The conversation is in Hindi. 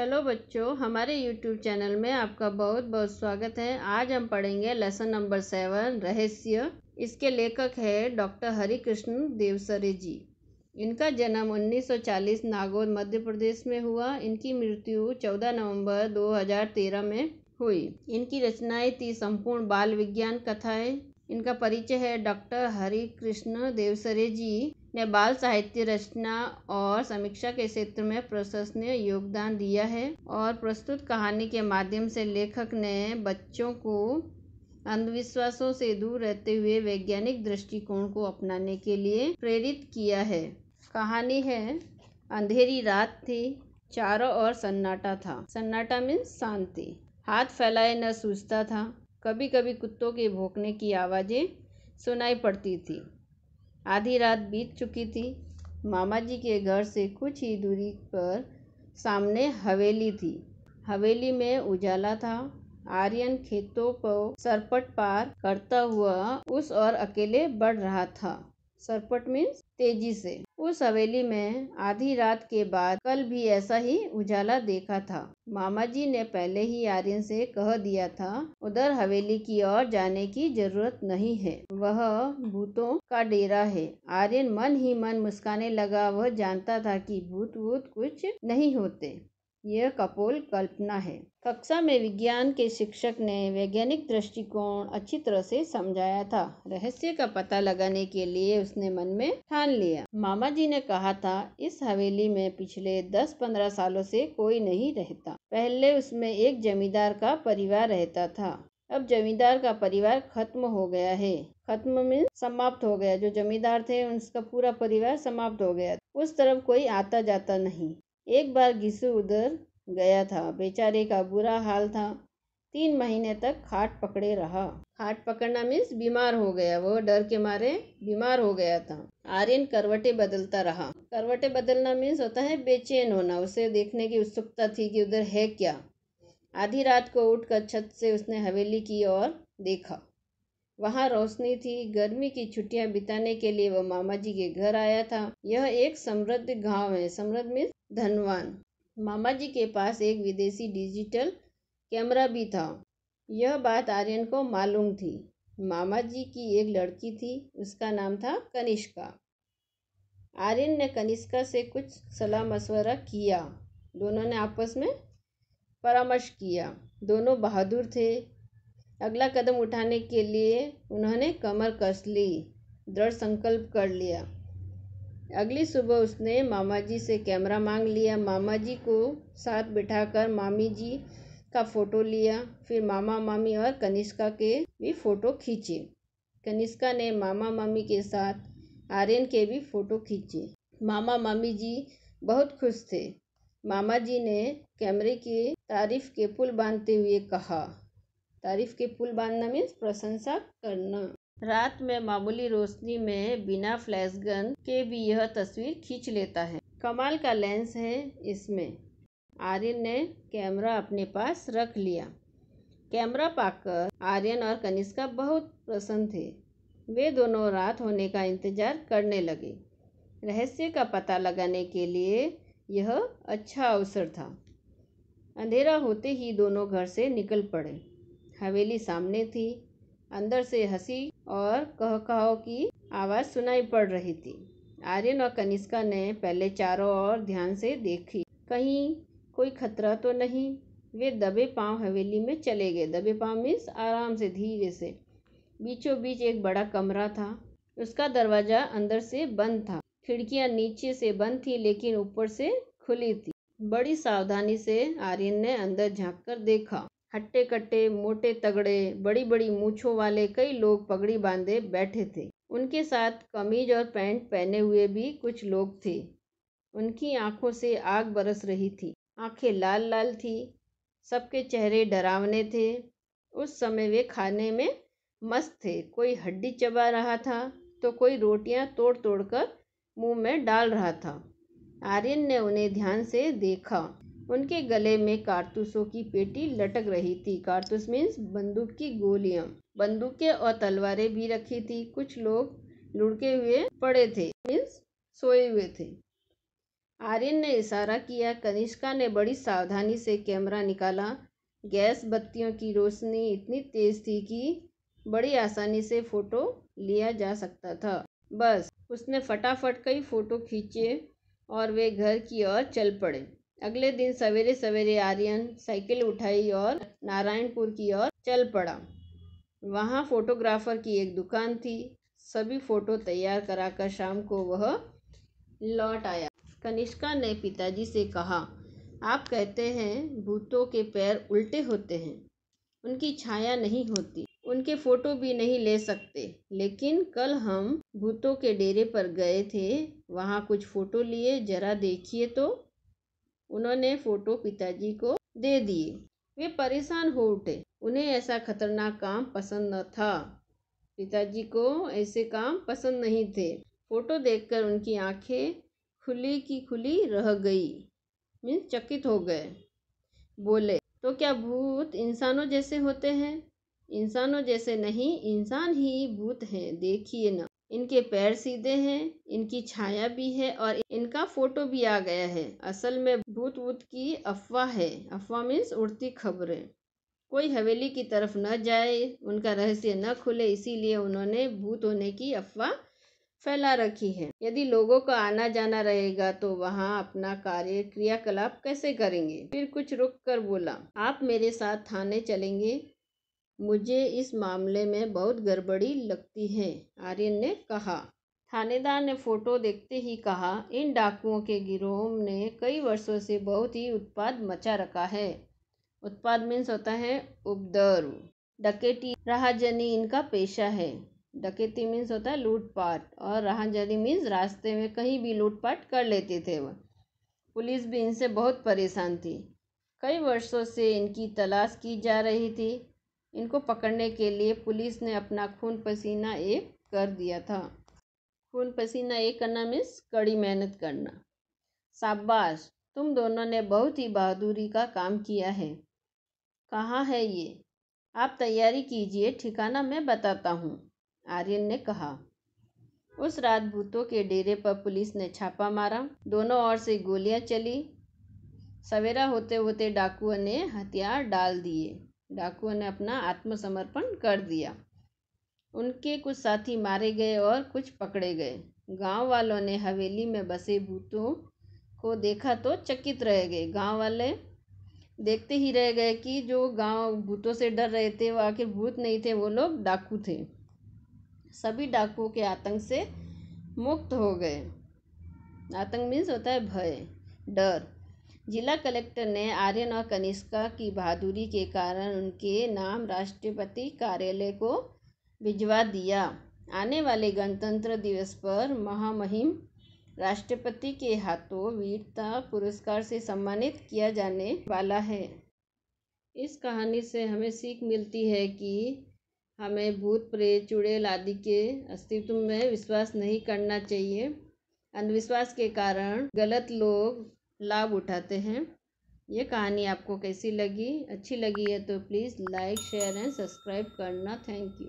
हेलो बच्चों, हमारे YouTube चैनल में आपका बहुत बहुत स्वागत है। आज हम पढ़ेंगे लेसन नंबर 7 रहस्य। इसके लेखक है डॉक्टर हरिकृष्ण देवसरे जी। इनका जन्म 1940 नागौर मध्य प्रदेश में हुआ। इनकी मृत्यु 14 नवंबर 2013 में हुई। इनकी रचनाएं थी संपूर्ण बाल विज्ञान कथाएं। इनका परिचय है। डॉक्टर हरिकृष्ण देवसरे जी ने बाल साहित्य रचना और समीक्षा के क्षेत्र में प्रशंसनीय योगदान दिया है और प्रस्तुत कहानी के माध्यम से लेखक ने बच्चों को अंधविश्वासों से दूर रहते हुए वैज्ञानिक दृष्टिकोण को अपनाने के लिए प्रेरित किया है। कहानी है, अंधेरी रात थी, चारों ओर सन्नाटा था। सन्नाटा मीन्स शांति। हाथ फैलाए न सूझता था। कभी कभी कुत्तों के भौंकने की आवाज़ें सुनाई पड़ती थी। आधी रात बीत चुकी थी। मामा जी के घर से कुछ ही दूरी पर सामने हवेली थी। हवेली में उजाला था। आर्यन खेतों को सरपट पार करता हुआ उस ओर अकेले बढ़ रहा था। सरपट मीन्स तेजी से। उस हवेली में आधी रात के बाद कल भी ऐसा ही उजाला देखा था। मामा जी ने पहले ही आर्यन से कह दिया था, उधर हवेली की ओर जाने की जरूरत नहीं है, वह भूतों का डेरा है। आर्यन मन ही मन मुस्कुराने लगा। वह जानता था कि भूत वूत कुछ नहीं होते, यह कपोल कल्पना है। कक्षा में विज्ञान के शिक्षक ने वैज्ञानिक दृष्टिकोण अच्छी तरह से समझाया था। रहस्य का पता लगाने के लिए उसने मन में ठान लिया। मामा जी ने कहा था, इस हवेली में पिछले 10-15 सालों से कोई नहीं रहता। पहले उसमें एक जमींदार का परिवार रहता था। अब जमींदार का परिवार खत्म हो गया है। खत्म मीन्स समाप्त हो गया। जो जमींदार थे उसका पूरा परिवार समाप्त हो गया। उस तरफ कोई आता जाता नहीं। एक बार घिसू उधर गया था। बेचारे का बुरा हाल था। 3 महीने तक खाट पकड़े रहा। खाट पकड़ना मीन्स बीमार हो गया। वो डर के मारे बीमार हो गया था। आर्यन करवटें बदलता रहा। करवटें बदलना मीन्स होता है बेचैन होना। उसे देखने की उत्सुकता थी कि उधर है क्या। आधी रात को उठकर छत से उसने हवेली की ओर देखा। वहाँ रोशनी थी। गर्मी की छुट्टियां बिताने के लिए वह मामा जी के घर आया था। यह एक समृद्ध गांव है। समृद्ध मीन्स धनवान। मामा जी के पास एक विदेशी डिजिटल कैमरा भी था। यह बात आर्यन को मालूम थी। मामा जी की एक लड़की थी, उसका नाम था कनिष्का। आर्यन ने कनिष्का से कुछ सलाह मशवरा किया। दोनों ने आपस में परामर्श किया। दोनों बहादुर थे। अगला कदम उठाने के लिए उन्होंने कमर कस ली, दृढ़ संकल्प कर लिया। अगली सुबह उसने मामा जी से कैमरा मांग लिया। मामा जी को साथ बिठाकर मामी जी का फोटो लिया। फिर मामा मामी और कनिष्का के भी फोटो खींचे। कनिष्का ने मामा मामी के साथ आर्यन के भी फोटो खींचे। मामा मामी जी बहुत खुश थे। मामा जी ने कैमरे की तारीफ के पुल बांधते हुए कहा। तारीफ के पुल बांधना मीन्स प्रशंसा करना। रात में मामूली रोशनी में बिना फ्लैश गन के भी यह तस्वीर खींच लेता है। कमाल का लेंस है इसमें। आर्यन ने कैमरा अपने पास रख लिया। कैमरा पाकर आर्यन और कनिष्का बहुत प्रसन्न थे। वे दोनों रात होने का इंतजार करने लगे। रहस्य का पता लगाने के लिए यह अच्छा अवसर था। अंधेरा होते ही दोनों घर से निकल पड़े। हवेली सामने थी। अंदर से हंसी और कहकहाव की आवाज़ सुनाई पड़ रही थी। आर्यन और कनिष्का ने पहले चारों ओर ध्यान से देखी। कहीं कोई खतरा तो नहीं। वे दबे पांव हवेली में चले गए। दबे पांव मीन्स आराम से, धीरे से। बीचों बीच एक बड़ा कमरा था। उसका दरवाज़ा अंदर से बंद था। खिड़कियां नीचे से बंद थी लेकिन ऊपर से खुली थी। बड़ी सावधानी से आर्यन ने अंदर झांककर देखा। हट्टे कट्टे, मोटे तगड़े, बड़ी बड़ी मूंछों वाले कई लोग पगड़ी बांधे बैठे थे। उनके साथ कमीज और पैंट पहने हुए भी कुछ लोग थे। उनकी आंखों से आग बरस रही थी। आंखें लाल लाल थी। सबके चेहरे डरावने थे। उस समय वे खाने में मस्त थे। कोई हड्डी चबा रहा था तो कोई रोटियां तोड़ तोड़ कर मुंह में डाल रहा था। आर्यन ने उन्हें ध्यान से देखा। उनके गले में कारतूसों की पेटी लटक रही थी। कारतूस मीन्स बंदूक की गोलियां। बंदूकें और तलवारें भी रखी थी। कुछ लोग लुढ़के हुए पड़े थे मीन्स सोए हुए थे। आर्यन ने इशारा किया। कनिष्का ने बड़ी सावधानी से कैमरा निकाला। गैस बत्तियों की रोशनी इतनी तेज थी कि बड़ी आसानी से फोटो लिया जा सकता था। बस उसने फटाफट कई फोटो खींचे और वे घर की ओर चल पड़े। अगले दिन सवेरे सवेरे आर्यन साइकिल उठाई और नारायणपुर की ओर चल पड़ा। वहाँ फोटोग्राफर की एक दुकान थी। सभी फोटो तैयार कराकर शाम को वह लौट आया। कनिष्का ने पिताजी से कहा, आप कहते हैं भूतों के पैर उल्टे होते हैं, उनकी छाया नहीं होती, उनके फोटो भी नहीं ले सकते। लेकिन कल हम भूतों के डेरे पर गए थे, वहाँ कुछ फोटो लिए, जरा देखिए तो। उन्होंने फोटो पिताजी को दे दिए। वे परेशान हो उठे। उन्हें ऐसा खतरनाक काम पसंद न था। पिताजी को ऐसे काम पसंद नहीं थे। फोटो देखकर उनकी आंखें खुली की खुली रह गई। मीन्स चकित हो गए। बोले, तो क्या भूत इंसानों जैसे होते हैं? इंसानों जैसे नहीं, इंसान ही भूत हैं। देखिए ना, इनके पैर सीधे हैं, इनकी छाया भी है और इनका फोटो भी आ गया है। असल में भूत वूत की अफवाह है। अफवाह मीन्स उड़ती खबरें। कोई हवेली की तरफ न जाए, उनका रहस्य न खुले, इसीलिए उन्होंने भूत होने की अफवाह फैला रखी है। यदि लोगों का आना जाना रहेगा तो वहाँ अपना कार्य क्रियाकलाप कैसे करेंगे? फिर कुछ रुक कर बोला, आप मेरे साथ थाने चलेंगे? मुझे इस मामले में बहुत गड़बड़ी लगती है, आर्यन ने कहा। थानेदार ने फोटो देखते ही कहा, इन डाकुओं के गिरोह ने कई वर्षों से बहुत ही उत्पात मचा रखा है। उत्पात मीन्स होता है उपद्रव, डकैती, राहजनी इनका पेशा है। डकैती मीन्स होता है लूटपाट और राहजनी मीन्स रास्ते में कहीं भी लूटपाट कर लेते थे वह। पुलिस भी इनसे बहुत परेशान थी। कई वर्षों से इनकी तलाश की जा रही थी। इनको पकड़ने के लिए पुलिस ने अपना खून पसीना एक कर दिया था। खून पसीना एक करना मीन्स कड़ी मेहनत करना। शाबाश, तुम दोनों ने बहुत ही बहादुरी का काम किया है। कहाँ है ये? आप तैयारी कीजिए, ठिकाना मैं बताता हूँ, आर्यन ने कहा। उस रात भूतों के डेरे पर पुलिस ने छापा मारा। दोनों ओर से गोलियां चली। सवेरा होते होते डाकुओं ने हथियार डाल दिए। डाकुओं ने अपना आत्मसमर्पण कर दिया। उनके कुछ साथी मारे गए और कुछ पकड़े गए। गांव वालों ने हवेली में बसे भूतों को देखा तो चकित रह गए। गांव वाले देखते ही रह गए कि जो गांव भूतों से डर रहे थे वो आखिर भूत नहीं थे, वो लोग डाकू थे। सभी डाकुओं के आतंक से मुक्त हो गए। आतंक मीन्स होता है भय, डर। जिला कलेक्टर ने आर्यन और कनिष्का की बहादुरी के कारण उनके नाम राष्ट्रपति कार्यालय को भिजवा दिया। आने वाले गणतंत्र दिवस पर महामहिम राष्ट्रपति के हाथों वीरता पुरस्कार से सम्मानित किया जाने वाला है। इस कहानी से हमें सीख मिलती है कि हमें भूत प्रेत चुड़ैल आदि के अस्तित्व में विश्वास नहीं करना चाहिए। अंधविश्वास के कारण गलत लोग लाभ उठाते हैं। ये कहानी आपको कैसी लगी? अच्छी लगी है तो please like, share and subscribe करना। Thank you.